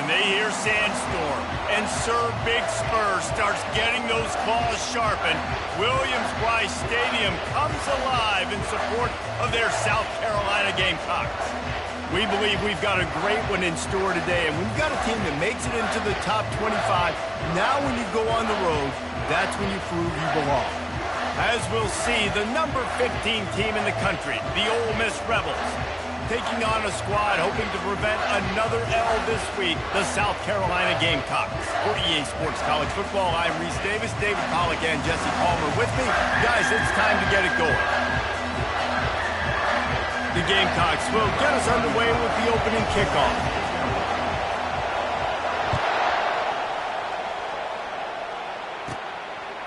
when they hear Sandstorm and Sir Big Spur starts getting those claws sharpened, Williams-Brice Stadium comes alive in support of their South Carolina Gamecocks. We believe we've got a great one in store today, and we've got a team that makes it into the top 25. Now when you go on the road, that's when you prove you belong. As we'll see, the number 15 team in the country, the Ole Miss Rebels, taking on a squad hoping to prevent another L this week, the South Carolina Gamecocks. For EA Sports College Football, I'm Reese Davis, David Pollack, and Jesse Palmer with me. Guys, it's time to get it going. The Gamecocks will get us underway with the opening kickoff.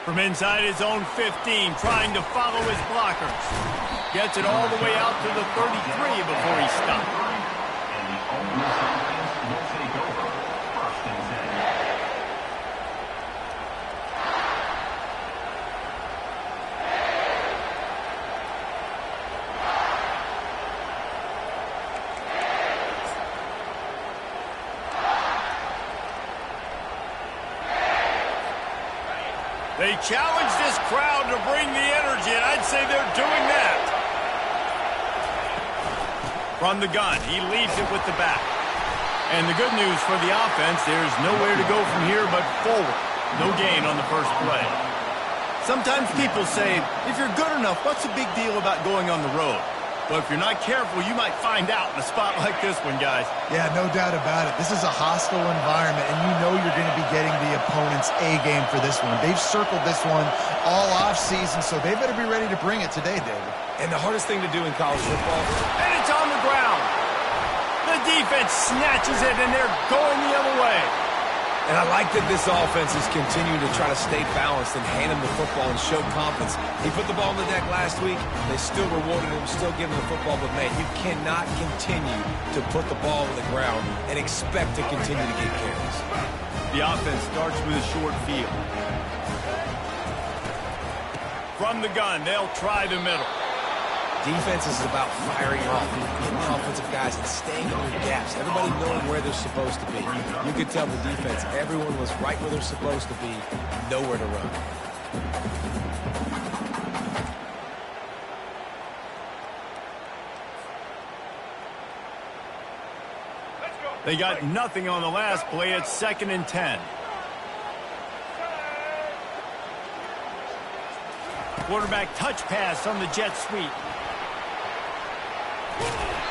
From inside his own 15, trying to follow his blockers. Gets it all the way out to the 33 before he stops. They challenge this crowd to bring the energy, and I'd say they're doing that. From the gun, he leaves it with the back. And the good news for the offense, there's nowhere to go from here but forward. No gain on the first play. Sometimes people say, if you're good enough, what's the big deal about going on the road? But if you're not careful, you might find out in a spot like this one, guys. Yeah, no doubt about it. This is a hostile environment, and you know you're going to be getting the opponent's A-game for this one. They've circled this one all off-season, so they better be ready to bring it today, David. And the hardest thing to do in college football. And it's on the ground. The defense snatches it, and they're going the other way. And I like that this offense is continuing to try to stay balanced and hand him the football and show confidence. He put the ball on the deck last week. They still rewarded him, still giving him the football. But, man, you cannot continue to put the ball on the ground and expect to continue to get carries. The offense starts with a short field. From the gun, they'll try the middle. Defense is about firing off, getting the offensive guys and staying in their gaps. Everybody knowing where they're supposed to be. You could tell the defense, everyone was right where they're supposed to be, nowhere to run. They got nothing on the last play. It's 2nd and 10. Quarterback touch pass on the jet sweep.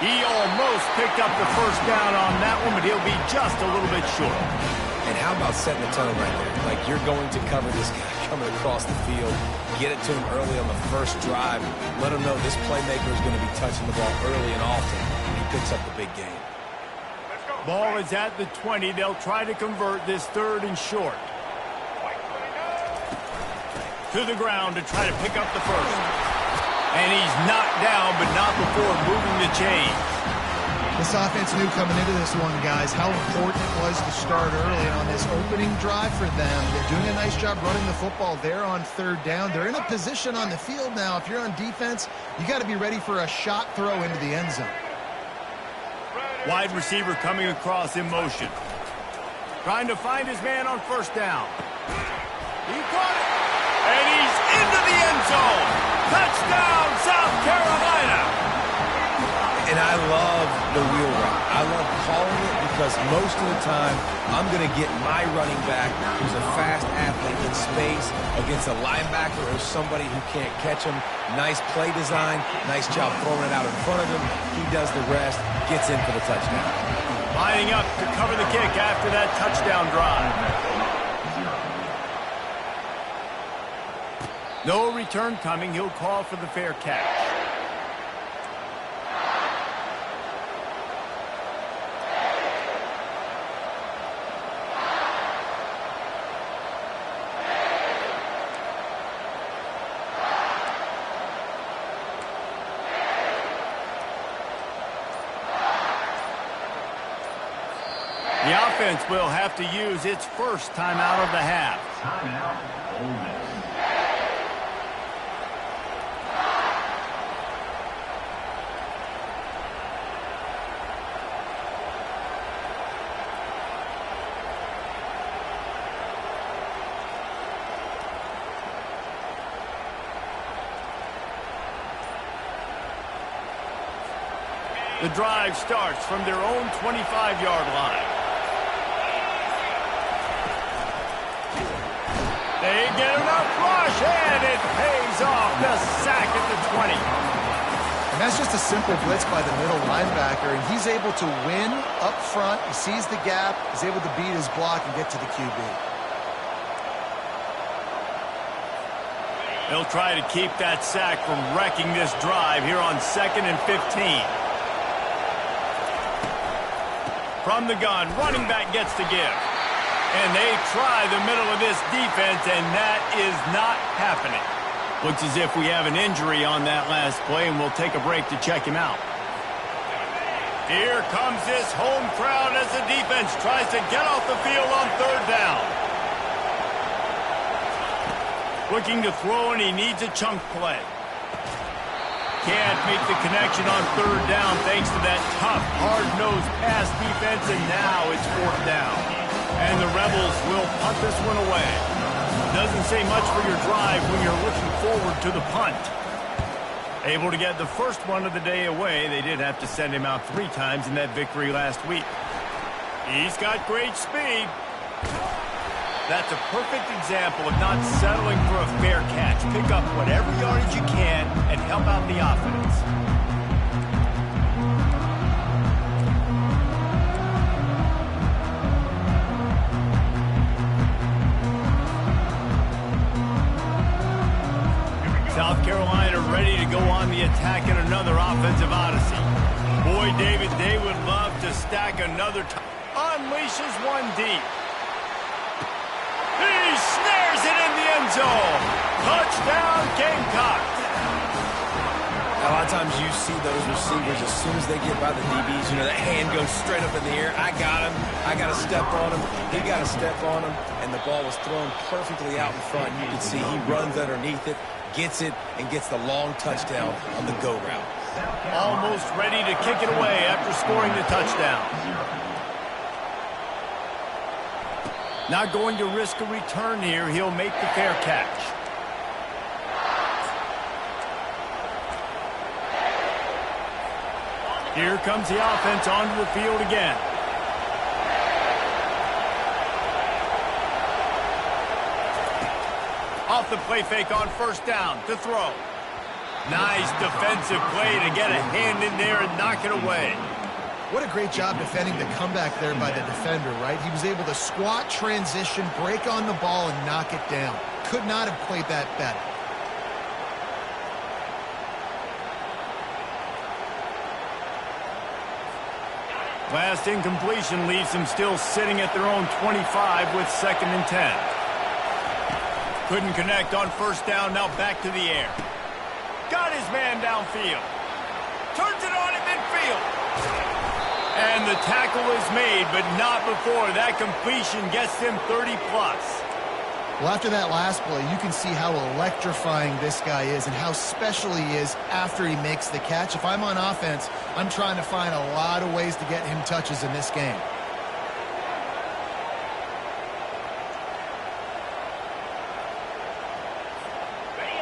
He almost picked up the first down on that one, but he'll be just a little bit short. And how about setting the tone right there? Like, you're going to cover this guy coming across the field. Get it to him early on the first drive. Let him know this playmaker is going to be touching the ball early and often. And he picks up the big game. Ball is at the 20. They'll try to convert this 3rd and short. To the ground to try to pick up the first. And he's knocked down, but not before moving the chains. This offense knew coming into this one, guys, how important it was to start early on this opening drive for them. They're doing a nice job running the football there on 3rd down. They're in a position on the field now. If you're on defense, you got to be ready for a shot throw into the end zone. Wide receiver coming across in motion. Trying to find his man on 1st down. He caught it. And he's into the end zone. Touchdown, South Carolina. And I love the wheel route. I love calling it because most of the time, I'm going to get my running back, who's a fast athlete, in space against a linebacker or somebody who can't catch him. Nice play design. Nice job throwing it out in front of him. He does the rest, gets in for the touchdown. Lining up to cover the kick after that touchdown drive. No return coming. He'll call for the fair catch. The offense will have to use its first timeout of the half. Timeout, Ole Miss. The drive starts from their own 25-yard line. They get enough rush, and it pays off. The sack at the 20. And that's just a simple blitz by the middle linebacker, and he's able to win up front. He sees the gap. He's able to beat his block and get to the QB. They'll try to keep that sack from wrecking this drive here on 2nd and 15. From the gun, running back gets to give. And they try the middle of this defense, and that is not happening. Looks as if we have an injury on that last play, and we'll take a break to check him out. Here comes this home crowd as the defense tries to get off the field on 3rd down. Looking to throw, and he needs a chunk play. Can't make the connection on 3rd down thanks to that tough, hard-nosed pass defense, and now it's 4th down. And the Rebels will punt this one away. Doesn't say much for your drive when you're looking forward to the punt. Able to get the first one of the day away. They did have to send him out 3 times in that victory last week. He's got great speed. That's a perfect example of not settling for a fair catch. Pick up whatever yardage you can and help out the offense. South Carolina ready to go on the attack in another offensive odyssey. Boy, David, they would love to stack another time. Unleashes one deep. He snares it in the end zone. Touchdown, Gamecocks. A lot of times you see those receivers, as soon as they get by the DBs, you know, that hand goes straight up in the air. I got him. I got to step on him. He got to step on him. And the ball was thrown perfectly out in front. You can see he runs underneath it, gets it, and gets the long touchdown on the go route. Almost ready to kick it away after scoring the touchdown. Not going to risk a return here. He'll make the fair catch. Here comes the offense onto the field again. Off the play fake on 1st down to throw. Nice defensive play to get a hand in there and knock it away. What a great job defending the comeback there by the defender, right? He was able to squat, transition, break on the ball, and knock it down. Could not have played that better. Last incompletion leaves them still sitting at their own 25 with 2nd and 10. Couldn't connect on 1st down, now back to the air. Got his man downfield. Turns it on at midfield. And the tackle is made, but not before that completion gets them 30-plus. Well, after that last play, you can see how electrifying this guy is and how special he is after he makes the catch. If I'm on offense, I'm trying to find a lot of ways to get him touches in this game.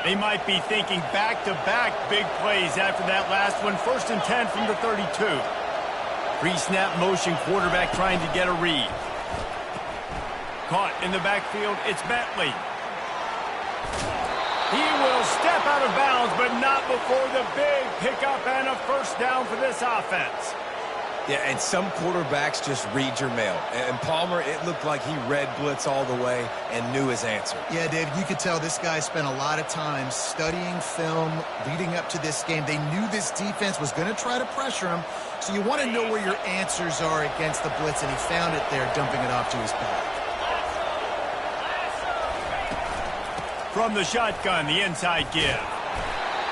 They might be thinking back-to-back big plays after that last one. 1st and 10 from the 32. Pre-snap motion, quarterback trying to get a read. Caught in the backfield, it's Bentley. He will step out of bounds, but not before the big pickup and a 1st down for this offense. Yeah, and some quarterbacks just read your mail. And Palmer, it looked like he read blitz all the way and knew his answer. Yeah, Dave, you could tell this guy spent a lot of time studying film leading up to this game. They knew this defense was going to try to pressure him, so you want to know where your answers are against the blitz, and he found it there, dumping it off to his back. From the shotgun, the inside give.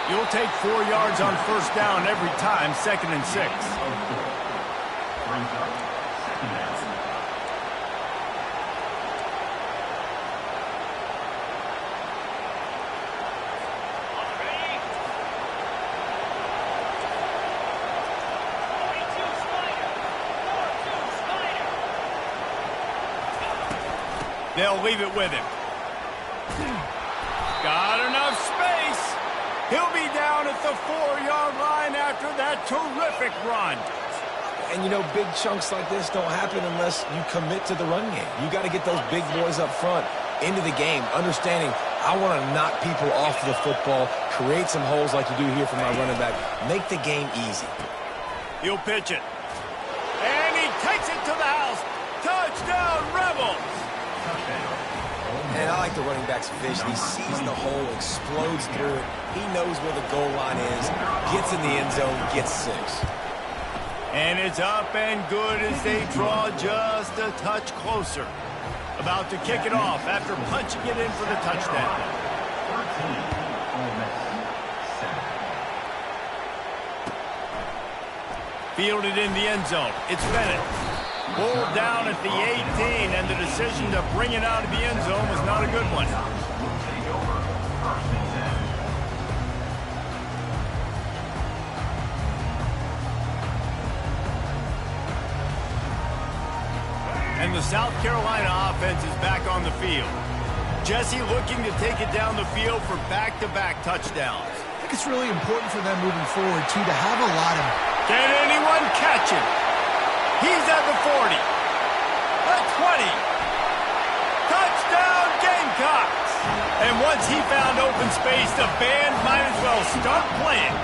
You'll take 4 yards on 1st down every time, 2nd and 6. They'll leave it with him. Got enough space. He'll be down at the 4-yard line after that terrific run. And, you know, big chunks like this don't happen unless you commit to the run game. You got to get those big boys up front into the game, understanding I want to knock people off the football, create some holes like you do here for my running back, make the game easy. He'll pitch it. And he takes it to the house. Touchdown, Rebels! And I like the running back's vision. He sees the hole, explodes through it. He knows where the goal line is, gets in the end zone, gets 6. And it's up and good as they draw just a touch closer. About to kick it off after punching it in for the touchdown. Fielded in the end zone. It's Bennett. Pulled down at the 18, and the decision to bring it out of the end zone was not a good one. And the South Carolina offense is back on the field. Jesse looking to take it down the field for back-to-back touchdowns. I think it's really important for them moving forward, too, to have a lot of... Can anyone catch him? He's at the 40. The 20. Touchdown, Gamecocks! And once he found open space, the band might as well start playing.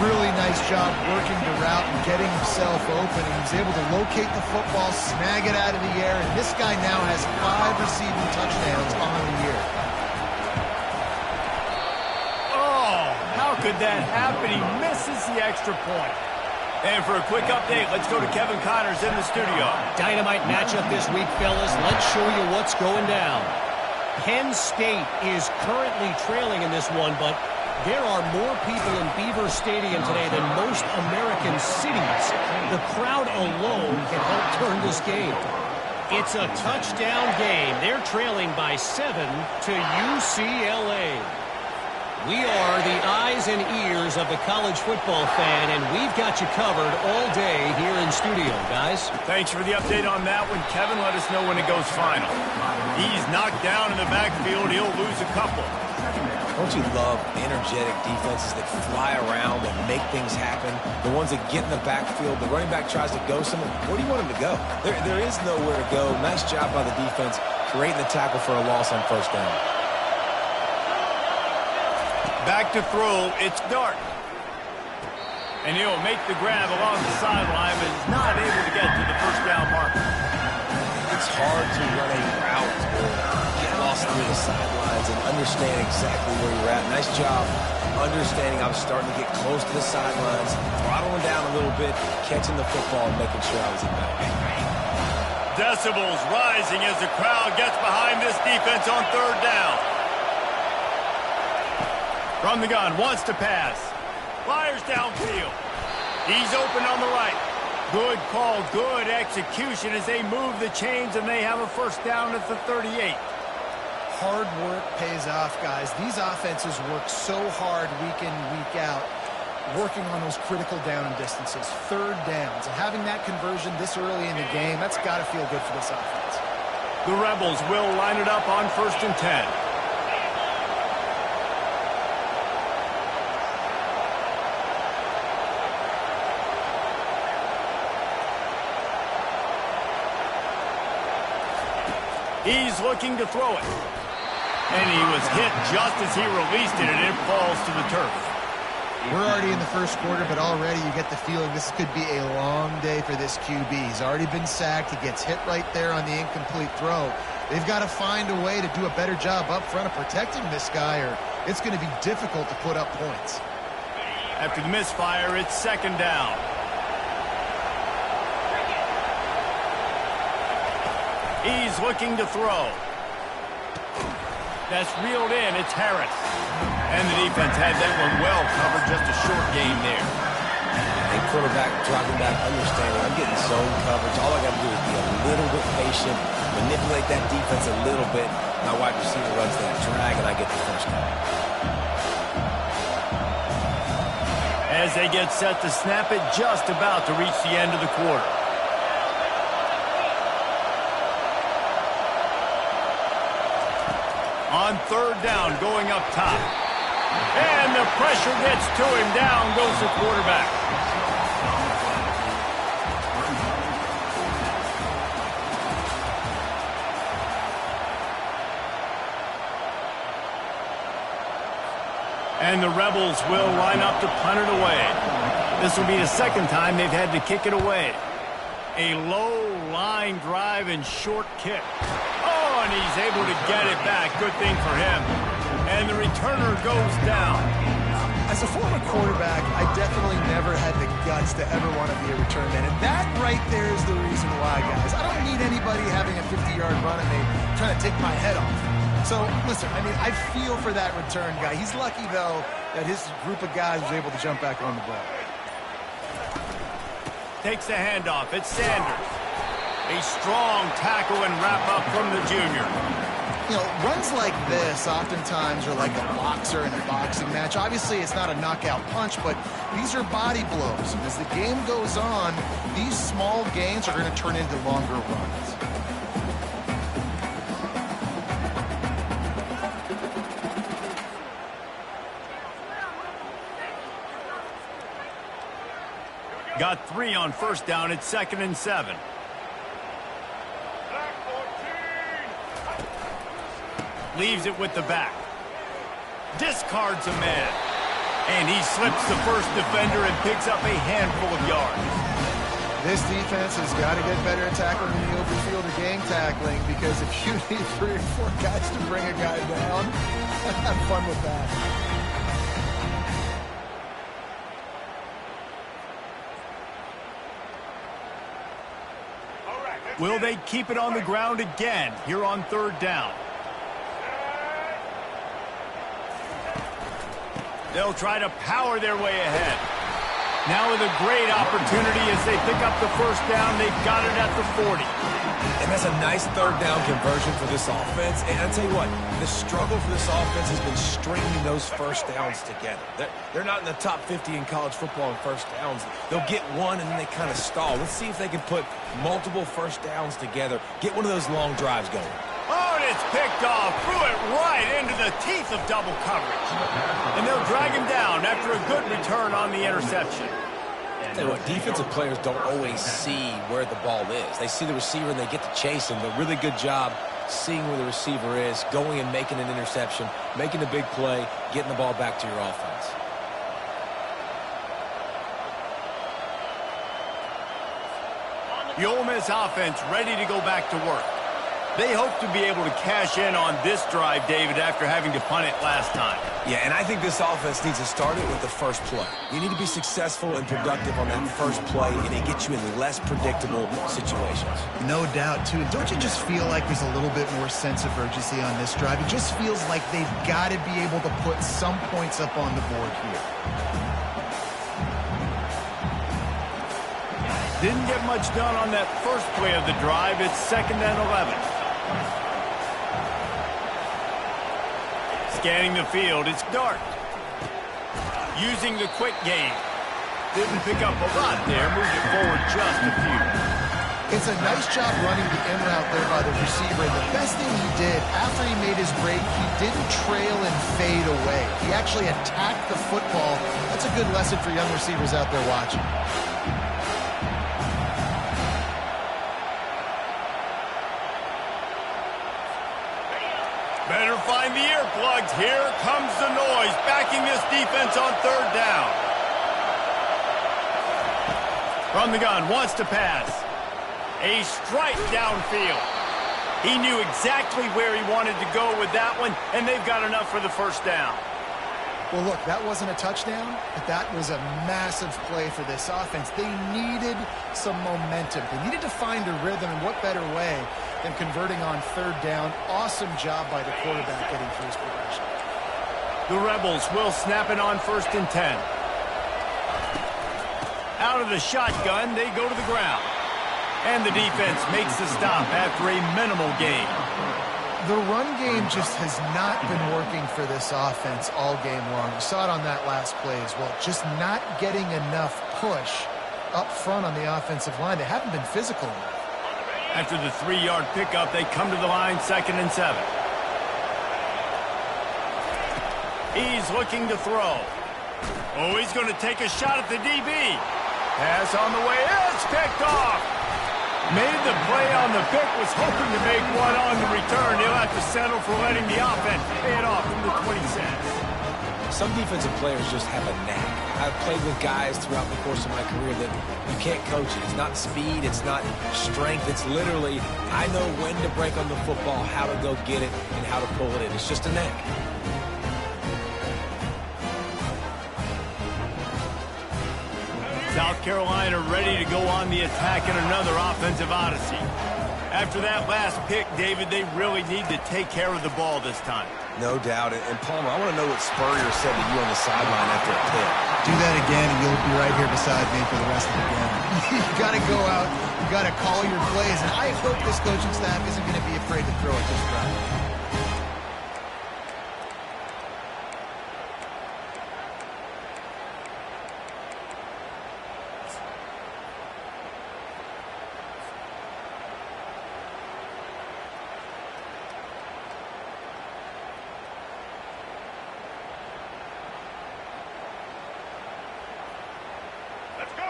Really nice job working the route and getting himself open. He was able to locate the football, snag it out of the air, and this guy now has 5 receiving touchdowns on the year. Oh, how could that happen? He misses the extra point. And for a quick update, let's go to Kevin Connors in the studio. Dynamite matchup this week, fellas. Let's show you what's going down. Penn State is currently trailing in this one, but there are more people in Beaver Stadium today than most American cities. The crowd alone can help turn this game. It's a touchdown game. They're trailing by 7 to UCLA. We are the eyes and ears of the college football fan, and we've got you covered all day here in studio, guys. Thanks for the update on that one, Kevin. Let us know when it goes final. He's knocked down in the backfield. He'll lose a couple. Don't you love energetic defenses that fly around and make things happen? The ones that get in the backfield, the running back tries to go somewhere. Where do you want him to go? There is nowhere to go. Nice job by the defense creating the tackle for a loss on first down. Back to throw, it's Dart. And he'll make the grab along the sideline, but is not able to get to the first down marker. It's hard to run a route or get lost near the sidelines and understand exactly where you're at. Nice job understanding I was starting to get close to the sidelines, throttling down a little bit, catching the football and making sure I was in bounds. Decibels rising as the crowd gets behind this defense on third down. From the gun, wants to pass. Fires downfield. He's open on the right. Good call, good execution as they move the chains and they have a first down at the 38. Hard work pays off, guys. These offenses work so hard week in, week out, working on those critical down and distances, third downs. And having that conversion this early in the game, that's got to feel good for this offense. The Rebels will line it up on 1st and 10. He's looking to throw it. And he was hit just as he released it, and it falls to the turf. We're already in the first quarter, but already you get the feeling this could be a long day for this QB. He's already been sacked. He gets hit right there on the incomplete throw. They've got to find a way to do a better job up front of protecting this guy, or it's going to be difficult to put up points. After the misfire, it's second down. He's looking to throw. That's reeled in. It's Harris. And the defense had that one well covered. Just a short game there. And quarterback dropping back, understanding I'm getting zone coverage. All I got to do is be a little bit patient, manipulate that defense a little bit. My wide receiver runs that drag, and I get the first down. As they get set to snap it, just about to reach the end of the quarter. On third down, going up top. And the pressure gets to him. Down goes the quarterback. And the Rebels will line up to punt it away. This will be the second time they've had to kick it away. A low line drive and short kick. Oh, and he's able to get it back. Good thing for him. And the returner goes down. As a former quarterback, I definitely never had the guts to ever want to be a return man. And that right there is the reason why, guys. I don't need anybody having a 50-yard run at me trying to take my head off. So, listen, I mean, I feel for that return guy. He's lucky, though, that his group of guys was able to jump back on the ball. Takes the handoff. It's Sanders. A strong tackle and wrap-up from the junior. You know, runs like this oftentimes are like a boxer in a boxing match. Obviously, it's not a knockout punch, but these are body blows. And as the game goes on, these small gains are going to turn into longer runs. Got 3 on first down. It's 2nd and 7. Leaves it with the back. Discards a man. And he slips the first defender and picks up a handful of yards. This defense has got to get better at tackling in the open field or gang tackling, because if you need 3 or 4 guys to bring a guy down, have fun with that. Will they keep it on the ground again here on 3rd down? They'll try to power their way ahead. Now with a great opportunity as they pick up the first down. They've got it at the 40. And that's a nice 3rd down conversion for this offense. And I'll tell you what, the struggle for this offense has been stringing those first downs together. They're not in the top 50 in college football in first downs. They'll get one and then they kind of stall. Let's see if they can put multiple first downs together, get one of those long drives going. Oh, and it's picked off. Threw it right into the teeth of double coverage. And they'll drag him down after a good return on the interception. Tell you what, defensive players don't always see where the ball is. They see the receiver and they get to chase him. But really good job seeing where the receiver is, going and making an interception, making a big play, getting the ball back to your offense. The Ole Miss offense ready to go back to work. They hope to be able to cash in on this drive, David, after having to punt it last time. Yeah, and I think this offense needs to start it with the first play. You need to be successful and productive on that first play, and it gets you in less predictable situations. No doubt, too. Don't you just feel like there's a little bit more sense of urgency on this drive? It just feels like they've got to be able to put some points up on the board here. Didn't get much done on that first play of the drive. It's 2nd and 11. Scanning the field, it's Dart. Using the quick game. Didn't pick up a lot there, moved it forward just a few. It's a nice job running the in route there by the receiver. And the best thing he did, after he made his break, he didn't trail and fade away. He actually attacked the football. That's a good lesson for young receivers out there watching. Better find the earplugs. Here comes the noise, backing this defense on 3rd down. From the gun, wants to pass. A strike downfield. He knew exactly where he wanted to go with that one, and they've got enough for the first down. Well, look, that wasn't a touchdown, but that was a massive play for this offense. They needed some momentum. They needed to find a rhythm, and what better way than converting on 3rd down. Awesome job by the quarterback getting through his progression. The Rebels will snap it on 1st and 10. Out of the shotgun, they go to the ground. And the defense makes the stop after a minimal gain. The run game just has not been working for this offense all game long. You saw it on that last play as well. Just not getting enough push up front on the offensive line. They haven't been physical enough. After the 3-yard pickup, they come to the line 2nd and 7. He's looking to throw. Oh, he's going to take a shot at the DB. Pass on the way. It's picked off. Made the play on the pick, was hoping to make one on the return. He'll have to settle for letting the offense pay it off from the 26. Some defensive players just have a knack. I've played with guys throughout the course of my career that you can't coach it. It's not speed, it's not strength. It's literally, I know when to break on the football, how to go get it, and how to pull it in. It's just a knack. South Carolina ready to go on the attack in another offensive odyssey. After that last pick, David, they really need to take care of the ball this time. No doubt. And Palmer, I want to know what Spurrier said to you on the sideline after a pick. Do that again, and you'll be right here beside me for the rest of the game. You got to go out. You got to call your plays. And I hope this coaching staff isn't going to be afraid to throw at this drive.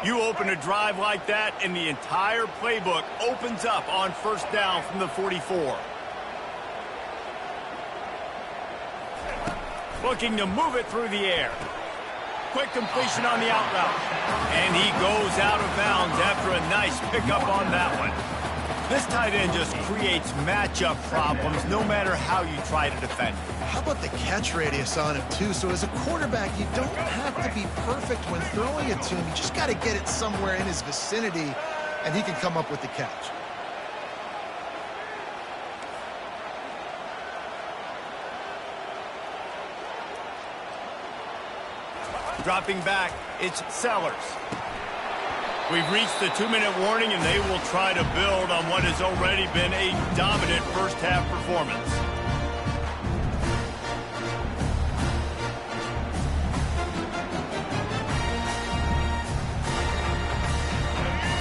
You open a drive like that, and the entire playbook opens up on first down from the 44. Looking to move it through the air. Quick completion on the out route. And he goes out of bounds after a nice pickup on that one. This tight end just creates matchup problems no matter how you try to defend. How about the catch radius on him, too? So as a quarterback, you don't have to be perfect when throwing it to him. You just got to get it somewhere in his vicinity, and he can come up with the catch. Dropping back, it's Sellers. We've reached the 2-minute warning, and they will try to build on what has already been a dominant first-half performance.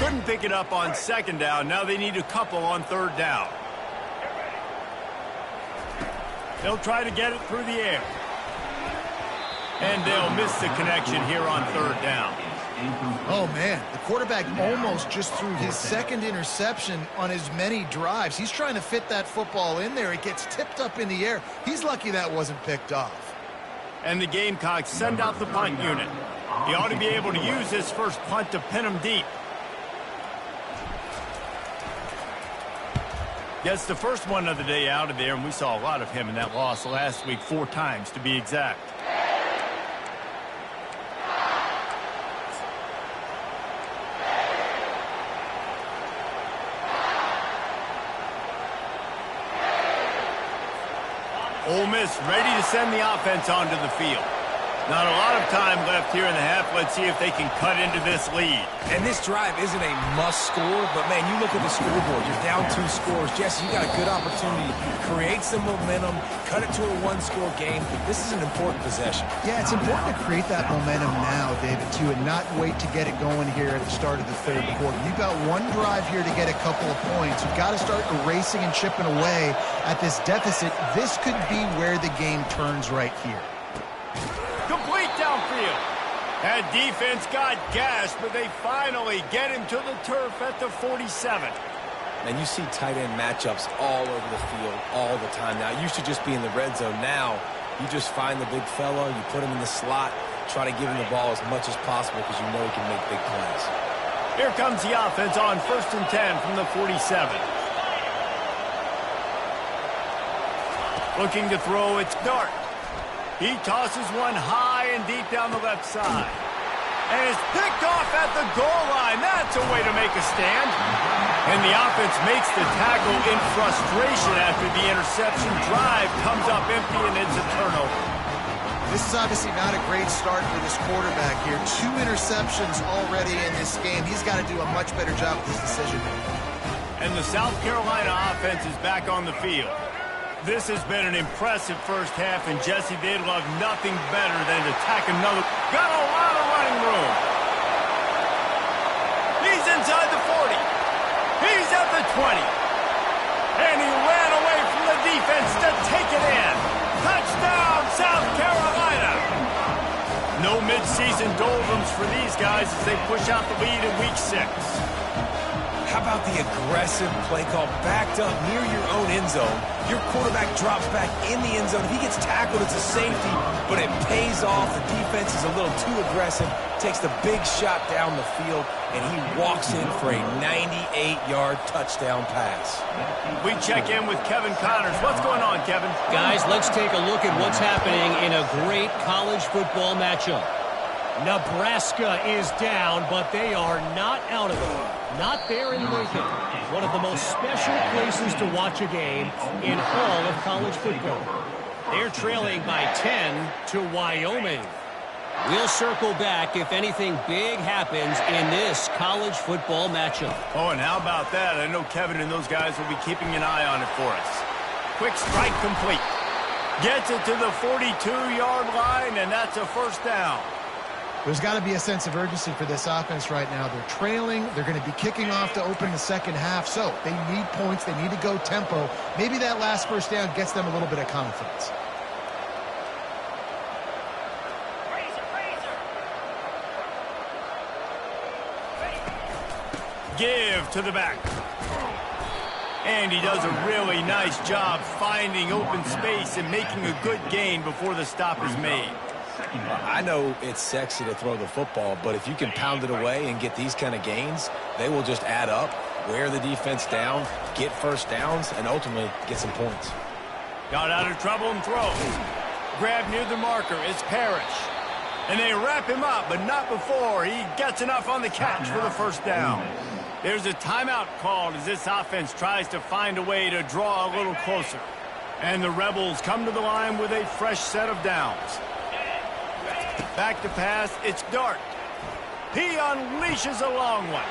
Couldn't pick it up on second down. Now they need a couple on third down. They'll try to get it through the air. And they'll miss the connection here on third down. Oh, man, the quarterback almost just threw his second interception on as many drives. He's trying to fit that football in there. It gets tipped up in the air. He's lucky that wasn't picked off. And the Gamecocks send out the punt unit. He ought to be able to use his first punt to pin him deep. Gets the first one of the day out of there, and we saw a lot of him in that loss last week, 4 times to be exact. Ole Miss ready to send the offense onto the field. Not a lot of time left here in the half. Let's see if they can cut into this lead. And this drive isn't a must score, but, man, you look at the scoreboard. You're down 2 scores. Jesse, you got a good opportunity to create some momentum, cut it to a 1-score game. This is an important possession. Yeah, it's important to create that momentum now, David, too, and not wait to get it going here at the start of the third quarter. You've got one drive here to get a couple of points. You've got to start erasing and chipping away at this deficit. This could be where the game turns right here. Complete downfield. That defense got gashed, but they finally get him to the turf at the 47. And you see tight end matchups all over the field all the time. Now, it used to just be in the red zone. Now, you just find the big fellow, you put him in the slot, try to give him the ball as much as possible because you know he can make big plays. Here comes the offense on 1st and 10 from the 47. Looking to throw, it's Dart. He tosses one high and deep down the left side. And it's picked off at the goal line. That's a way to make a stand. And the offense makes the tackle in frustration after the interception. Drive comes up empty, and it's a turnover. This is obviously not a great start for this quarterback here. 2 interceptions already in this game. He's got to do a much better job with his decision. And the South Carolina offense is back on the field. This has been an impressive first half, and Jesse, they'd love nothing better than to tack another. Got a lot of running room. He's inside the 40. He's at the 20. And he ran away from the defense to take it in. Touchdown, South Carolina. No midseason doldrums for these guys as they push out the lead in Week 6. How about the aggressive play call backed up near your own end zone? Your quarterback drops back in the end zone. If he gets tackled, it's a safety, but it pays off. The defense is a little too aggressive, takes the big shot down the field, and he walks in for a 98-yard touchdown pass. We check in with Kevin Connors. What's going on, Kevin? Guys, let's take a look at what's happening in a great college football matchup. Nebraska is down, but they are not out of it. Not there in Lincoln. One of the most special places to watch a game in all of college football. They're trailing by 10 to Wyoming. We'll circle back if anything big happens in this college football matchup. Oh, and how about that? I know Kevin and those guys will be keeping an eye on it for us. Quick strike complete. Gets it to the 42-yard line, and that's a first down. There's got to be a sense of urgency for this offense right now. They're trailing. They're going to be kicking off to open the second half. So they need points. They need to go tempo. Maybe that last first down gets them a little bit of confidence. Give to the back. And he does a really nice job finding open space and making a good gain before the stop is made. I know it's sexy to throw the football, but if you can pound it away and get these kind of gains, they will just add up, wear the defense down, get first downs, and ultimately get some points. Got out of trouble and throws. Grab near the marker. It's Parrish. And they wrap him up, but not before he gets enough on the catch for the first down. There's a timeout called as this offense tries to find a way to draw a little closer. And the Rebels come to the line with a fresh set of downs. Back to pass, it's Dart. He unleashes a long one.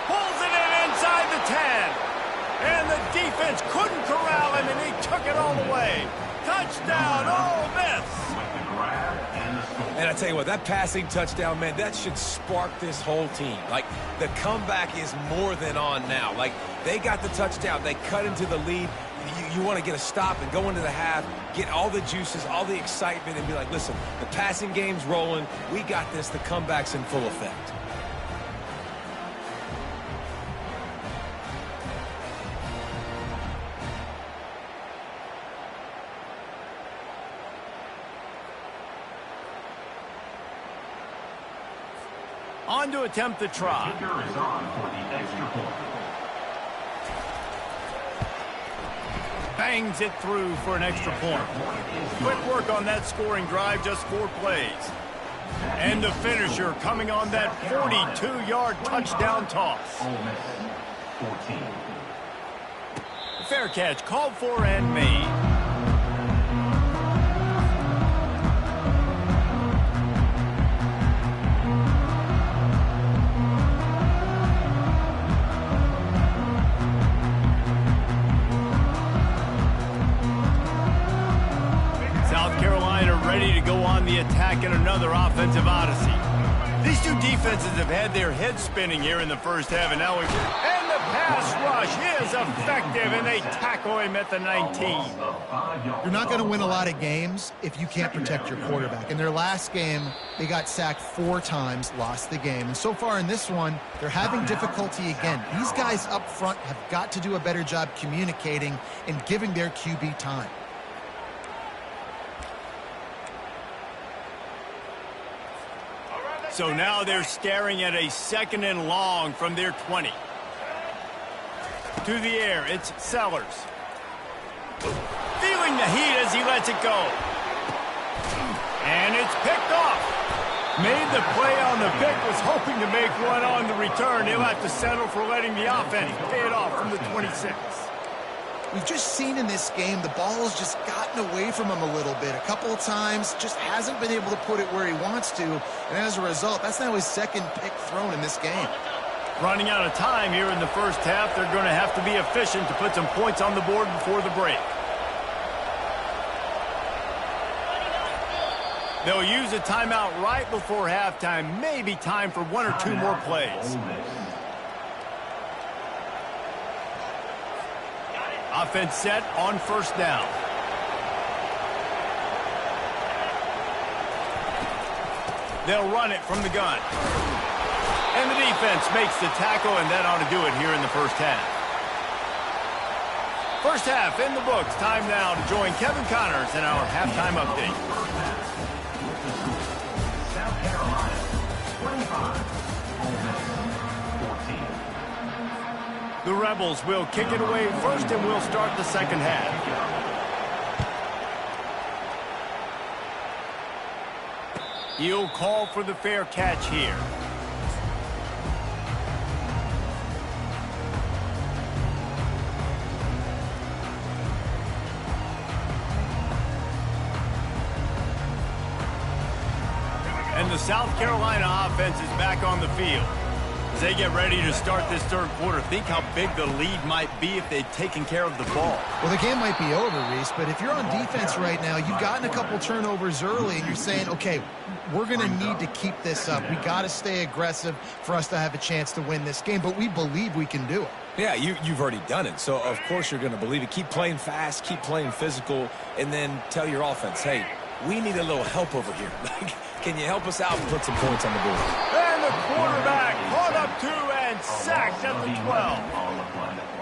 Pulls it in inside the 10. And the defense couldn't corral him, and he took it all the way. Touchdown, Ole Miss. And I tell you what, that passing touchdown, man, that should spark this whole team. Like, the comeback is more than on now. Like, they got the touchdown. They cut into the lead. You want to get a stop and go into the half, get all the juices, all the excitement, and be like, listen, the passing game's rolling. We got this. The comeback's in full effect. On to attempt the try. Kicker is on for the extra point. Bangs it through for an extra point. Quick work on that scoring drive, just 4 plays. And the finisher coming on that 42-yard touchdown toss. Ole Miss 14. Fair catch called for and made. Ready to go on the attack in another offensive odyssey. These two defenses have had their heads spinning here in the first half, and now and the pass rush is effective, and they tackle him at the 19. You're not going to win a lot of games if you can't protect your quarterback. In their last game, they got sacked 4 times, lost the game. And so far in this one, they're having difficulty again. These guys up front have got to do a better job communicating and giving their QB time. So now they're staring at a 2nd and long from their 20. To the air, it's Sellers. Feeling the heat as he lets it go. And it's picked off. Made the play on the pick, was hoping to make one on the return. He'll have to settle for letting the offense pay it off from the 26. We've just seen in this game the ball's just gotten away from him a little bit. A couple of times, just hasn't been able to put it where he wants to. And as a result, that's now his 2nd pick thrown in this game. Running out of time here in the first half, they're going to have to be efficient to put some points on the board before the break. They'll use a timeout right before halftime. Maybe time for 1 or 2 more plays. Offense set on first down. They'll run it from the gun. And the defense makes the tackle, and that ought to do it here in the first half. First half in the books. Time now to join Kevin Connors in our halftime update. South Carolina, 25. Ole Miss, 14. The Rebels will kick it away first, and we'll start the second half. He'll call for the fair catch here. And the South Carolina offense is back on the field. As they get ready to start this third quarter, think how big the lead might be if they'd taken care of the ball. Well, the game might be over, Reese, but if you're on defense right now, you've gotten a couple turnovers early, and you're saying, okay, we're going to need to keep this up. We got to stay aggressive for us to have a chance to win this game, but we believe we can do it. Yeah, you've already done it, so of course you're going to believe it. Keep playing fast, keep playing physical, and then tell your offense, hey, we need a little help over here. Can you help us out and put some points on the board? And the quarterback caught up to and sacked at the 12.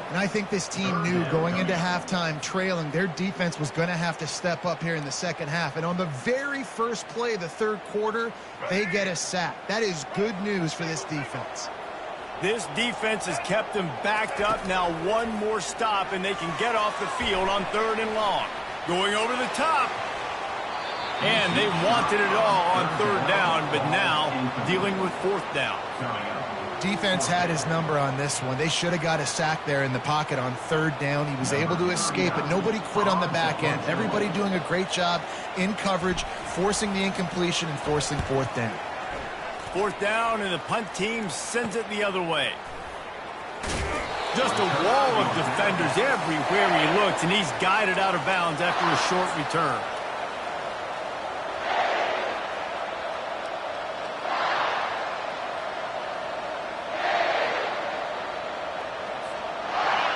And I think this team knew going into halftime trailing, their defense was going to have to step up here in the second half. And on the very first play of the third quarter, they get a sack. That is good news for this defense. This defense has kept them backed up. Now one more stop, and they can get off the field on 3rd and long. Going over the top. And they wanted it all on 3rd down, but now dealing with 4th down. Defense had his number on this one. They should have got a sack there in the pocket on 3rd down. He was able to escape, but nobody quit on the back end. Everybody doing a great job in coverage, forcing the incompletion and forcing 4th down. 4th down, and the punt team sends it the other way. Just a wall of defenders everywhere he looks, and he's guided out of bounds after a short return.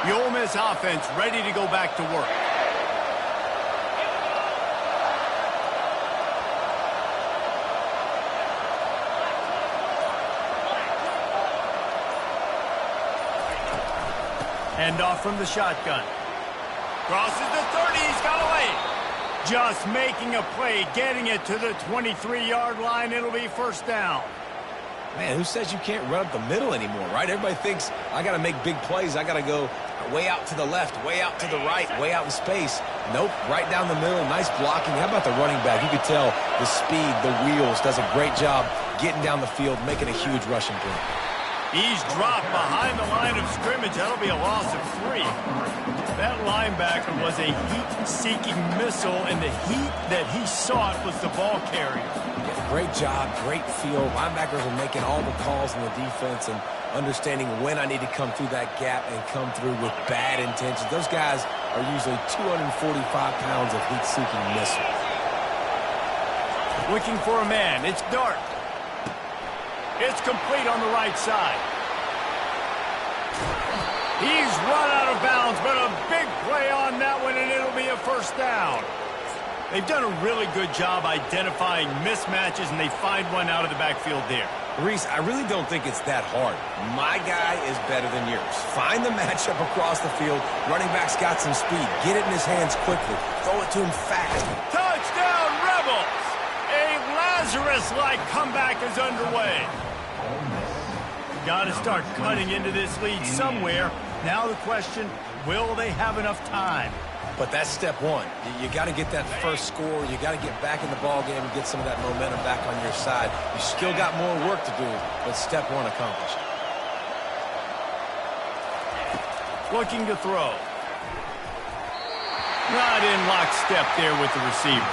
The Ole Miss offense ready to go back to work. Hand off from the shotgun. Crosses the 30, he's got away. Just making a play, getting it to the 23-yard line. It'll be 1st down. Man, who says you can't run up the middle anymore, right? Everybody thinks I got to make big plays. I got to go way out to the left, way out to the right, way out in space. Nope, right down the middle. Nice blocking. How about the running back? You could tell the speed, the wheels, does a great job getting down the field, making a huge rushing play. He's dropped behind the line of scrimmage. That'll be a loss of 3. That linebacker was a heat-seeking missile, and the heat that he sought was the ball carrier. Yeah, great job, great feel. Linebackers are making all the calls in the defense and understanding when I need to come through that gap and come through with bad intentions. Those guys are usually 245 pounds of heat-seeking missiles. Looking for a man. It's Dart. It's complete on the right side. He's run out of bounds, but a big play on that one, and it'll be a 1st down. They've done a really good job identifying mismatches, and they find one out of the backfield there. Reese, I really don't think it's that hard. My guy is better than yours. Find the matchup across the field. Running back's got some speed. Get it in his hands quickly. Throw it to him fast. Touchdown, Rebels! A Lazarus-like comeback is underway. Got to start cutting into this lead somewhere. Now the question, will they have enough time? But that's step one. You got to get that first score. You got to get back in the ball game and get some of that momentum back on your side. You still got more work to do, but step one accomplished. Looking to throw. Not in lockstep there with the receiver.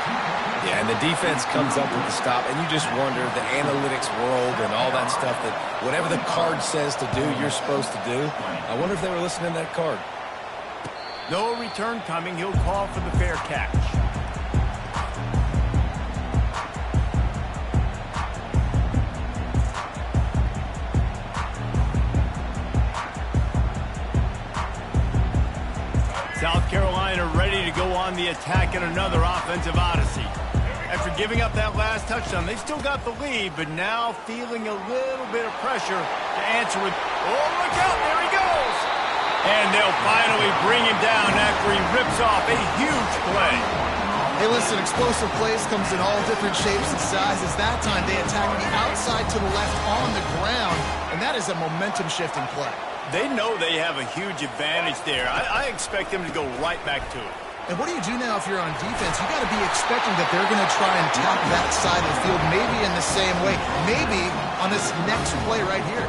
Yeah, and the defense comes up with the stop, and you just wonder, the analytics world and all that stuff, that whatever the card says to do, you're supposed to do. I wonder if they were listening to that card. No return coming. He'll call for the fair catch. South Carolina ready to go on the attack in another offensive odyssey. After giving up that last touchdown, they've still got the lead, but now feeling a little bit of pressure to answer with, oh, look out, there he goes! And they'll finally bring him down after he rips off a huge play. Hey, listen, explosive plays comes in all different shapes and sizes. That time, they attack the outside to the left on the ground, and that is a momentum-shifting play. They know they have a huge advantage there. I expect them to go right back to it. And what do you do now if you're on defense? You got to be expecting that they're going to try and tap that side of the field, maybe in the same way, maybe on this next play right here.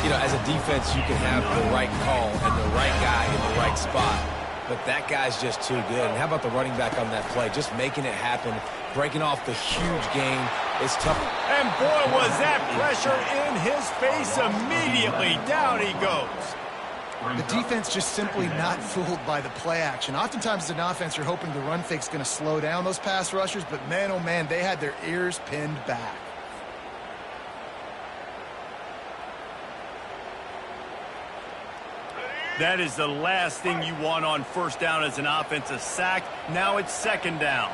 You know, as a defense, you can have the right call and the right guy in the right spot, but that guy's just too good. And how about the running back on that play? Just making it happen, breaking off the huge gain. It's tough. And boy, was that pressure in his face immediately. Down he goes. The defense just simply not fooled by the play action. Oftentimes as an offense, you're hoping the run fake's going to slow down those pass rushers, but man, oh man, they had their ears pinned back. That is the last thing you want on first down as an offense, a sack. Now it's second down.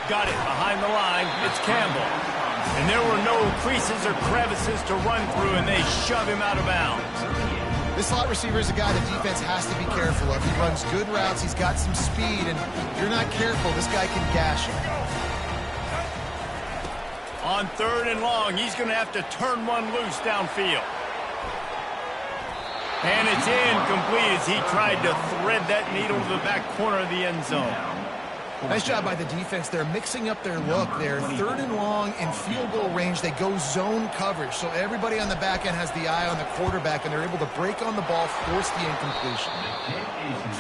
Got it behind the line. It's Campbell. And there were no creases or crevices to run through, and they shove him out of bounds. This slot receiver is a guy the defense has to be careful of. He runs good routes. He's got some speed, and if you're not careful, this guy can gash you. On third and long, he's going to have to turn one loose downfield. And it's incomplete as he tried to thread that needle to the back corner of the end zone. Nice job by the defense. They're mixing up their look. They're third and long in field goal range. They go zone coverage. So everybody on the back end has the eye on the quarterback, and they're able to break on the ball, force the incompletion.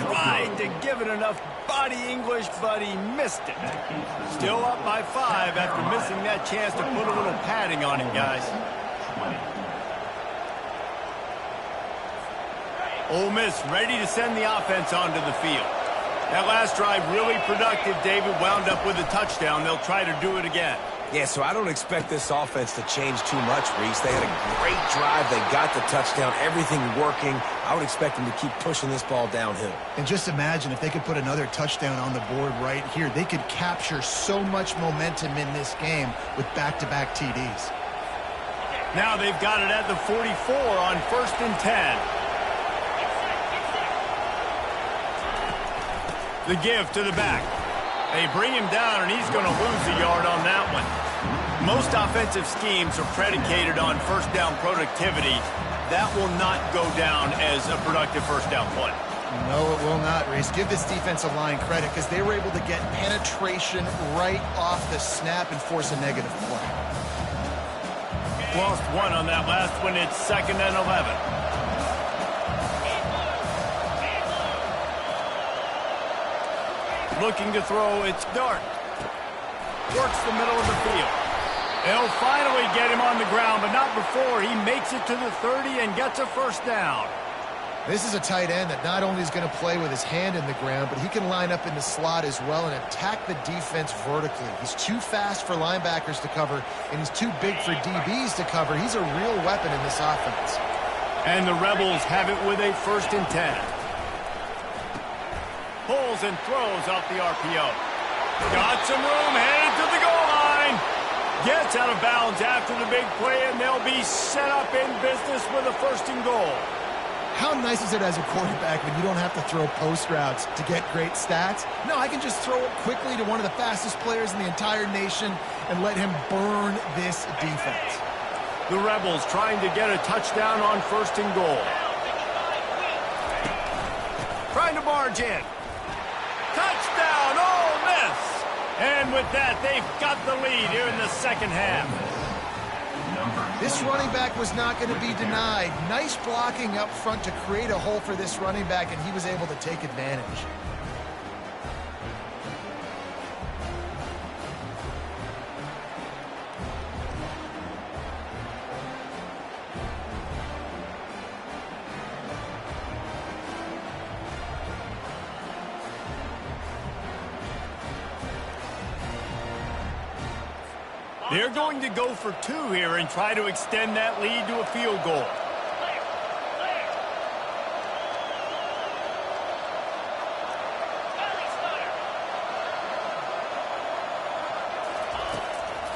Tried to give it enough body English, but he missed it. Still up by 5 after missing that chance to put a little padding on him, guys. Ole Miss ready to send the offense onto the field. That last drive really productive. David wound up with a touchdown. They'll try to do it again. Yeah, so I don't expect this offense to change too much, Reese. They had a great drive. They got the touchdown. Everything working. I would expect them to keep pushing this ball downhill. And just imagine if they could put another touchdown on the board right here. They could capture so much momentum in this game with back-to-back TDs. Now they've got it at the 44 on 1st and 10. The give to the back. They bring him down, and he's going to lose a yard on that one. Most offensive schemes are predicated on first down productivity. That will not go down as a productive first down play. No, it will not, Reese. Give this defensive line credit because they were able to get penetration right off the snap and force a negative play. Lost one on that last one. It's 2nd and 11. Looking to throw, it's Dart. Works the middle of the field. They'll finally get him on the ground, but not before he makes it to the 30 and gets a first down. This is a tight end that not only is going to play with his hand in the ground, but he can line up in the slot as well and attack the defense vertically. He's too fast for linebackers to cover, and he's too big for DBs to cover. He's a real weapon in this offense. And the Rebels have it with a 1st and 10. Pulls and throws off the RPO. Got some room, headed to the goal line. Gets out of bounds after the big play, and they'll be set up in business with a 1st and goal. How nice is it as a quarterback when you don't have to throw post routes to get great stats? No, I can just throw it quickly to one of the fastest players in the entire nation and let him burn this defense. The Rebels trying to get a touchdown on 1st and goal. Trying to barge in. Touchdown, Ole Miss! And with that, they've got the lead here in the second half. This running back was not going to be denied. Nice blocking up front to create a hole for this running back, and he was able to take advantage. They're going to go for 2 here and try to extend that lead to a field goal.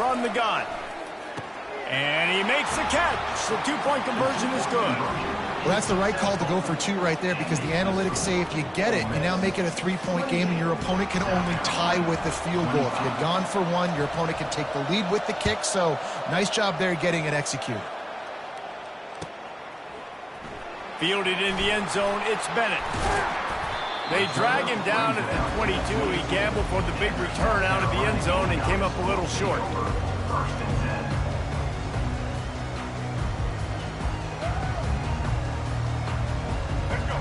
from the gun. And he makes the catch. The two-point conversion is good. Well, that's the right call to go for 2 right there, because the analytics say if you get it, you now make it a 3-point game, and your opponent can only tie with the field goal. If you had gone for 1, your opponent can take the lead with the kick. So nice job there getting it executed. Fielded in the end zone, it's Bennett. They drag him down at the 22. He gambled for the big return out of the end zone and came up a little short.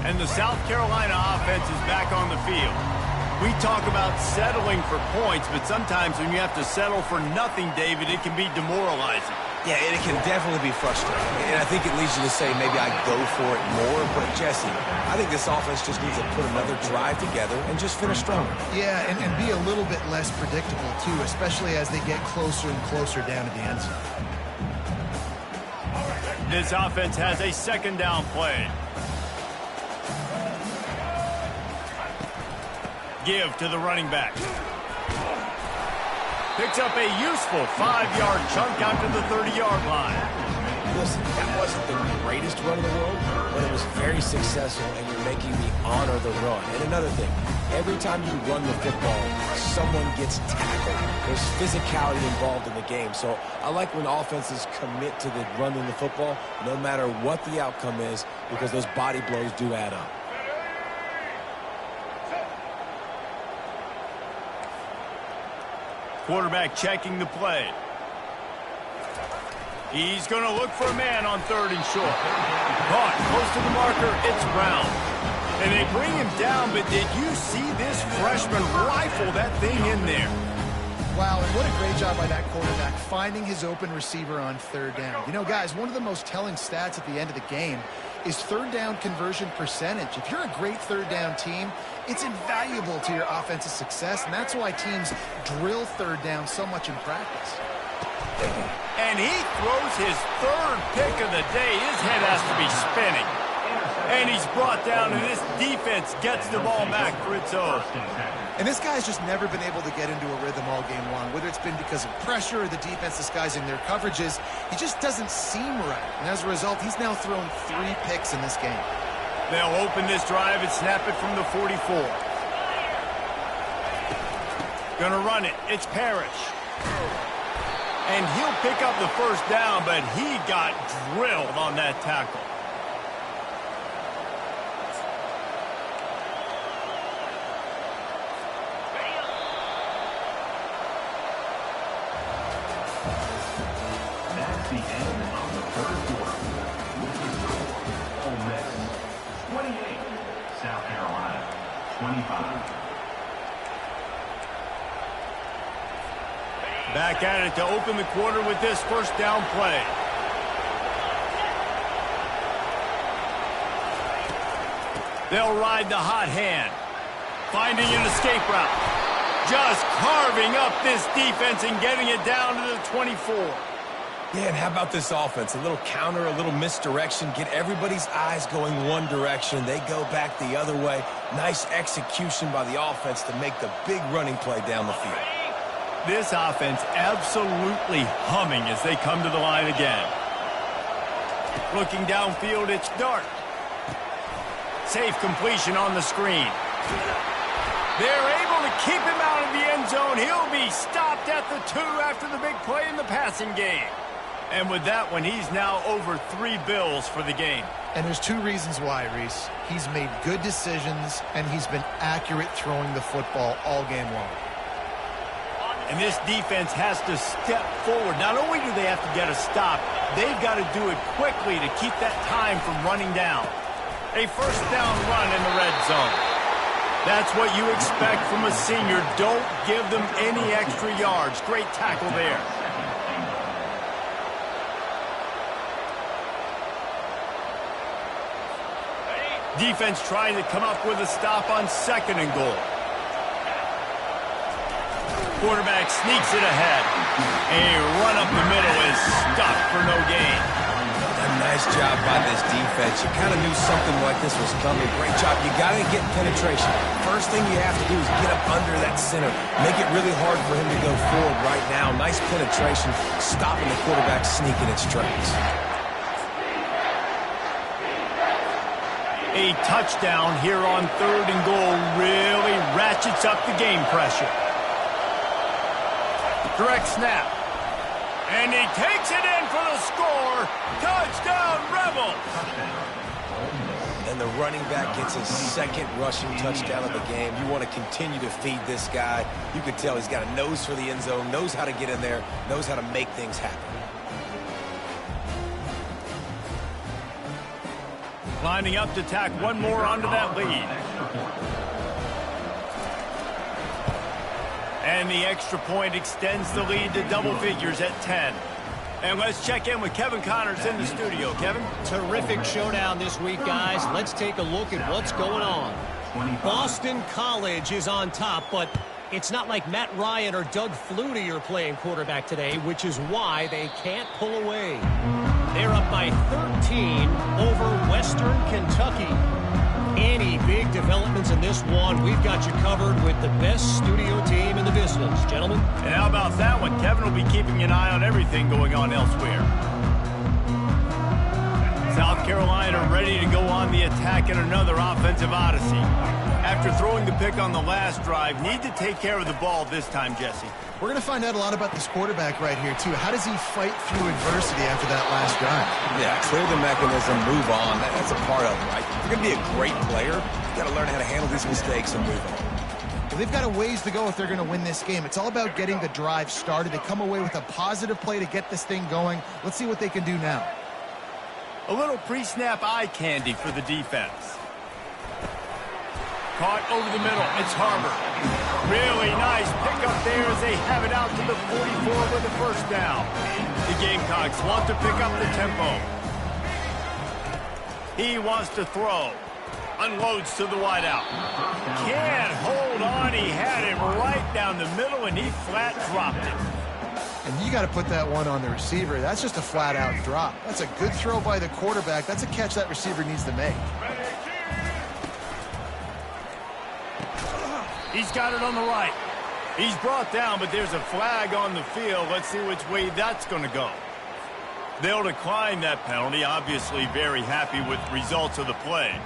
And the South Carolina offense is back on the field. We talk about settling for points, but sometimes when you have to settle for nothing, David, it can be demoralizing. Yeah, and it can definitely be frustrating. And I think it leads you to say maybe I go for it more. But, Jesse, I think this offense just needs to put another drive together and just finish stronger. Yeah, and be a little bit less predictable, too, especially as they get closer and closer down to the end zone. This offense has a second down play. Give to the running back. Picks up a useful 5-yard chunk out to the 30-yard line. Listen, that wasn't the greatest run in the world, but it was very successful, and you're making me honor the run. And another thing, every time you run the football, someone gets tackled. There's physicality involved in the game. So I like when offenses commit to the running the football, no matter what the outcome is, because those body blows do add up. Quarterback checking the play. He's going to look for a man on 3rd and short. Caught close to the marker. It's Brown. And they bring him down, but did you see this freshman rifle that thing in there? Wow, and what a great job by that quarterback, finding his open receiver on 3rd down. You know, guys, one of the most telling stats at the end of the game is 3rd down conversion percentage. If you're a great 3rd down team, it's invaluable to your offensive success, and that's why teams drill 3rd down so much in practice. And he throws his 3rd pick of the day. His head has to be spinning. And he's brought down, and this defense gets the ball back for its own. And this guy's just never been able to get into a rhythm all game long, whether it's been because of pressure or the defense disguising their coverages. He just doesn't seem right. And as a result, he's now thrown 3 picks in this game. They'll open this drive and snap it from the 44. Gonna run it. It's Parrish. And he'll pick up the 1st down, but he got drilled on that tackle. That's the end of the 3rd quarter. With the score, Ole Miss 28, South Carolina 25. Back at it to open the quarter with this 1st down play. They'll ride the hot hand. Finding an escape route. Just carving up this defense and getting it down to the 24. Yeah, and how about this offense? A little counter, a little misdirection. Get everybody's eyes going one direction. They go back the other way. Nice execution by the offense to make the big running play down the field. This offense absolutely humming as they come to the line again. Looking downfield, it's Dart. Safe completion on the screen. They're able to keep him out of the end zone. He'll be stopped at the 2 after the big play in the passing game. And with that one, he's now over 3 bills for the game. And there's 2 reasons why, Reese. He's made good decisions, and he's been accurate throwing the football all game long. And this defense has to step forward. Not only do they have to get a stop, they've got to do it quickly to keep that time from running down. A 1st down run in the red zone. That's what you expect from a senior. Don't give them any extra yards. Great tackle there. Defense trying to come up with a stop on 2nd and goal. Quarterback sneaks it ahead. A run up the middle is stopped for no gain. A nice Nice job by this defense. You kind of knew something like this was coming. Great job. You got to get penetration. First thing you have to do is get up under that center. Make it really hard for him to go forward right now. Nice penetration, stopping the quarterback sneaking its tracks. A touchdown here on 3rd and goal really ratchets up the game pressure. Direct snap. And he takes it in for the score. Touchdown, Rebels! And the running back gets his 2nd rushing touchdown of the game. You want to continue to feed this guy. You can tell he's got a nose for the end zone, knows how to get in there, knows how to make things happen. Lining up to tack one more onto that lead. And the extra point extends the lead to double figures at 10. And let's check in with Kevin Connors in the studio. Kevin? Terrific showdown this week, guys. Let's take a look at what's going on. Boston College is on top, but it's not like Matt Ryan or Doug Flutie are playing quarterback today, which is why they can't pull away. They're up by 13 over Western Kentucky. Any big developments in this one, we've got you covered with the best studio team in the business, gentlemen. And how about that one? Kevin will be keeping an eye on everything going on elsewhere. South Carolina ready to go on the attack in another offensive odyssey. After throwing the pick on the last drive, need to take care of the ball this time, Jesse. We're going to find out a lot about this quarterback right here, too. How does he fight through adversity after that last drive? Yeah, clear the mechanism, move on. That's a part of it, right? If you're going to be a great player, you got to learn how to handle these mistakes and move on. Well, they've got a ways to go if they're going to win this game. It's all about getting the drive started. They come away with a positive play to get this thing going. Let's see what they can do now. A little pre-snap eye candy for the defense. Caught over the middle. It's Harbor. Really nice pickup there as they have it out to the 44 with the first down. The Gamecocks want to pick up the tempo. He wants to throw. Unloads to the wideout. Can't hold on. He had it right down the middle, and he flat dropped it. And you got to put that one on the receiver. That's just a flat-out drop. That's a good throw by the quarterback. That's a catch that receiver needs to make. He's got it on the right. He's brought down, but there's a flag on the field. Let's see which way that's going to go. They'll decline that penalty. Obviously very happy with the results of the play.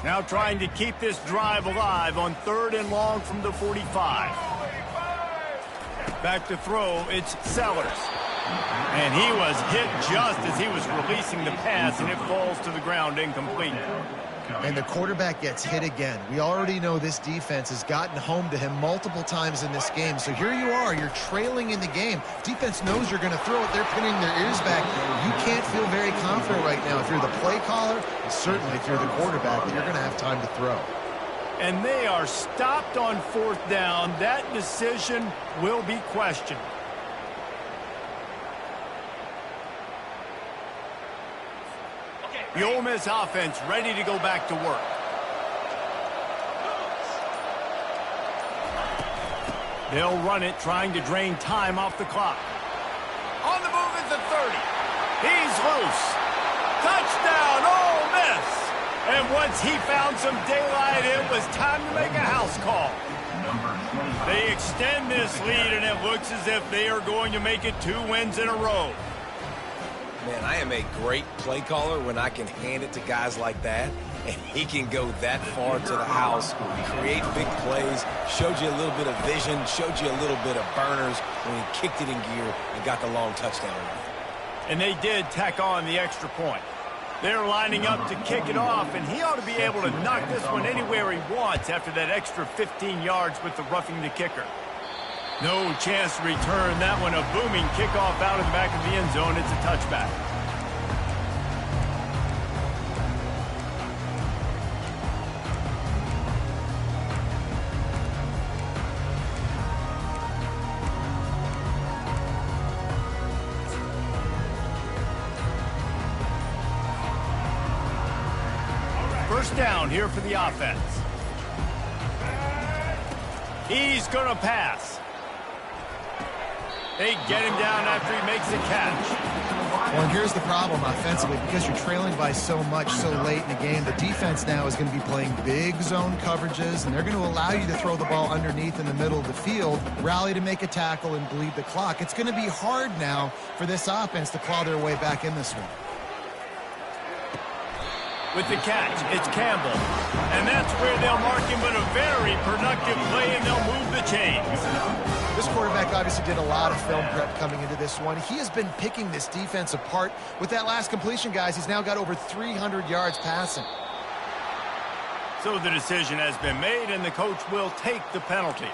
Now trying to keep this drive alive on 3rd and long from the 45. Back to throw, it's Sellers. And he was hit just as he was releasing the pass, and it falls to the ground incomplete. And the quarterback gets hit again. We already know this defense has gotten home to him multiple times in this game. So here you are, you're trailing in the game. Defense knows you're going to throw it. They're pinning their ears back. You can't feel very confident right now. If you're the play caller, and certainly if you're the quarterback, you're going to have time to throw. And they are stopped on 4th down. That decision will be questioned. The Ole Miss offense ready to go back to work. They'll run it, trying to drain time off the clock. On the move is the 30. He's loose. Touchdown, Ole Miss. And once he found some daylight, it was time to make a house call. They extend this lead, and it looks as if they are going to make it 2 wins in a row. Man, I am a great play caller when I can hand it to guys like that, and he can go that far to the house, create big plays, showed you a little bit of vision, showed you a little bit of burners when he kicked it in gear and got the long touchdown. And they did tack on the extra point. They're lining up to kick it off, and he ought to be able to knock this one anywhere he wants after that extra 15 yards with the roughing the kicker. No chance to return that one. A booming kickoff out of the back of the end zone. It's a touchback. First down here for the offense. He's going to pass. They get him down after he makes the catch. Well, and here's the problem offensively. Because you're trailing by so much so late in the game, the defense now is going to be playing big zone coverages, and they're going to allow you to throw the ball underneath in the middle of the field, rally to make a tackle, and bleed the clock. It's going to be hard now for this offense to claw their way back in this one. With the catch, it's Campbell. And that's where they'll mark him, but a very productive play, and they'll move the chains. This quarterback obviously did a lot of film prep coming into this one. He has been picking this defense apart. With that last completion, guys, he's now got over 300 yards passing. So the decision has been made, and the coach will take the penalty.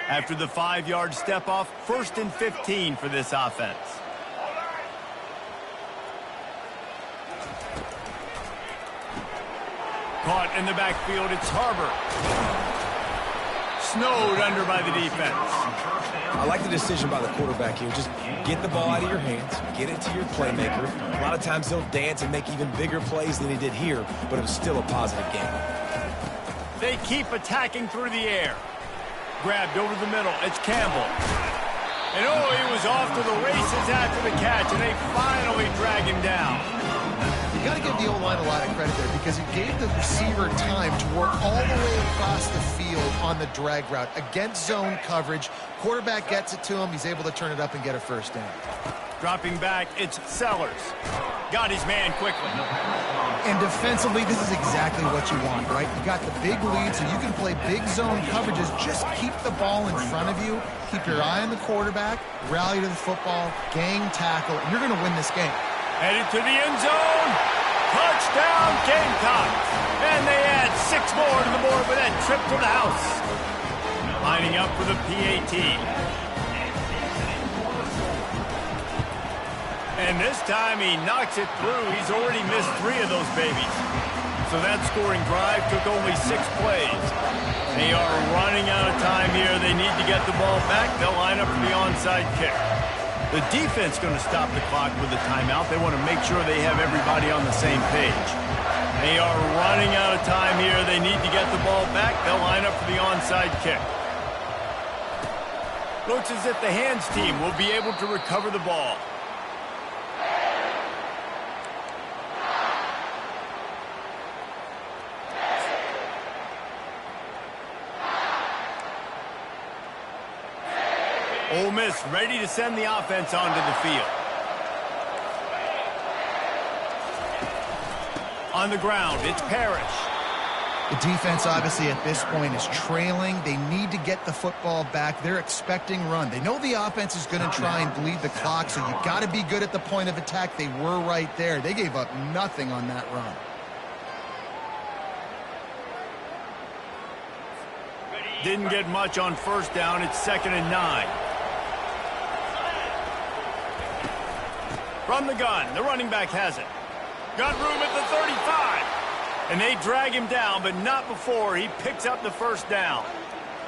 After the 5-yard step off, 1st and 15 for this offense. Caught in the backfield, it's Harbor. Snowed under by the defense. I like the decision by the quarterback here. Just get the ball out of your hands, get it to your playmaker. A lot of times he'll dance and make even bigger plays than he did here, but it was still a positive game. They keep attacking through the air. Grabbed over the middle, it's Campbell. And oh, he was off to the races after the catch, and they finally drag him down. You got to give the O-line a lot of credit there because he gave the receiver time to work all the way across the field on the drag route against zone coverage. Quarterback gets it to him. He's able to turn it up and get a first down. Dropping back, it's Sellers. Got his man quickly. And defensively, this is exactly what you want, right? You got the big lead, so you can play big zone coverages. Just keep the ball in front of you. Keep your eye on the quarterback. Rally to the football. Gang tackle. And you're going to win this game. Headed to the end zone. Touchdown, Gamecocks. And they add 6 more to the board with that trip to the house. Lining up for the PAT. And this time he knocks it through. He's already missed 3 of those babies. So that scoring drive took only 6 plays. They are running out of time here. They need to get the ball back. They'll line up for the onside kick. The defense going to stop the clock with a timeout. They want to make sure they have everybody on the same page. They are running out of time here. They need to get the ball back. They'll line up for the onside kick. Looks as if the hands team will be able to recover the ball. Ole Miss ready to send the offense onto the field. On the ground, it's Parrish. The defense, obviously, at this point is trailing. They need to get the football back. They're expecting run. They know the offense is going to try and bleed the clock, so you've got to be good at the point of attack. They were right there. They gave up nothing on that run. Didn't get much on first down. It's 2nd and 9. From the gun, the running back has it. Got room at the 35. And they drag him down, but not before he picks up the first down.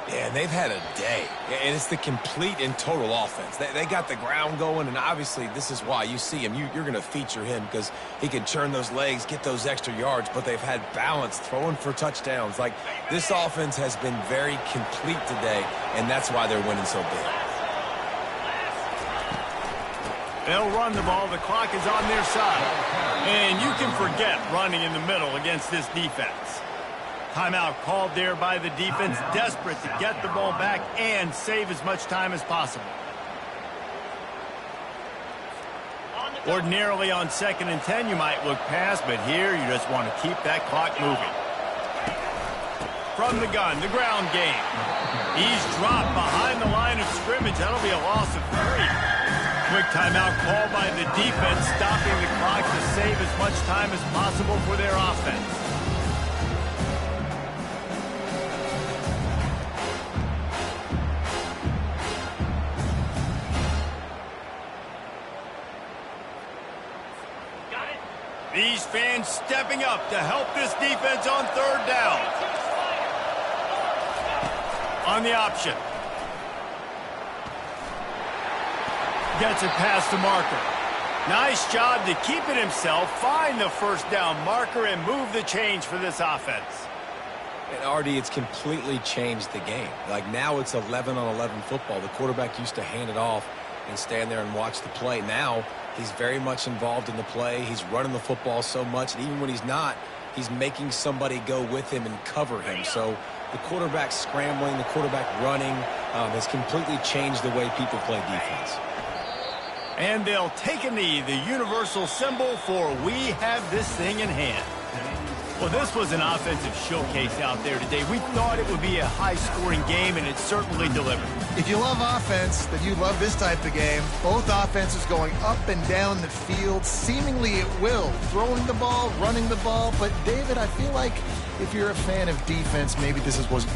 Yeah, and they've had a day. And it's the complete and total offense. They got the ground going, and obviously this is why you see him. You're going to feature him because he can churn those legs, get those extra yards, but they've had balance throwing for touchdowns. Like, this offense has been very complete today, and that's why they're winning so big. They'll run the ball. The clock is on their side. And you can forget running in the middle against this defense. Timeout called there by the defense, desperate to get the ball back and save as much time as possible. Ordinarily on 2nd and 10, you might look past, but here you just want to keep that clock moving. From the gun, the ground game. He's dropped behind the line of scrimmage. That'll be a loss of 3. Quick timeout called by the defense, stopping the clock to save as much time as possible for their offense. These fans stepping up to help this defense on 3rd down. On the option. Gets it past the marker. Nice job to keep it himself, find the first down marker, and move the change for this offense. And RD, it's completely changed the game. Like now it's 11-on-11 football. The quarterback used to hand it off and stand there and watch the play. Now he's very much involved in the play. He's running the football so much, and even when he's not, he's making somebody go with him and cover him. So the quarterback scrambling, the quarterback running has completely changed the way people play defense. And they'll take a knee, the universal symbol for we have this thing in hand. Well, this was an offensive showcase out there today. We thought it would be a high-scoring game, and it certainly delivered. If you love offense, then you love this type of game. Both offenses going up and down the field, seemingly at will, throwing the ball, running the ball. But, David, I feel like if you're a fan of defense, maybe this was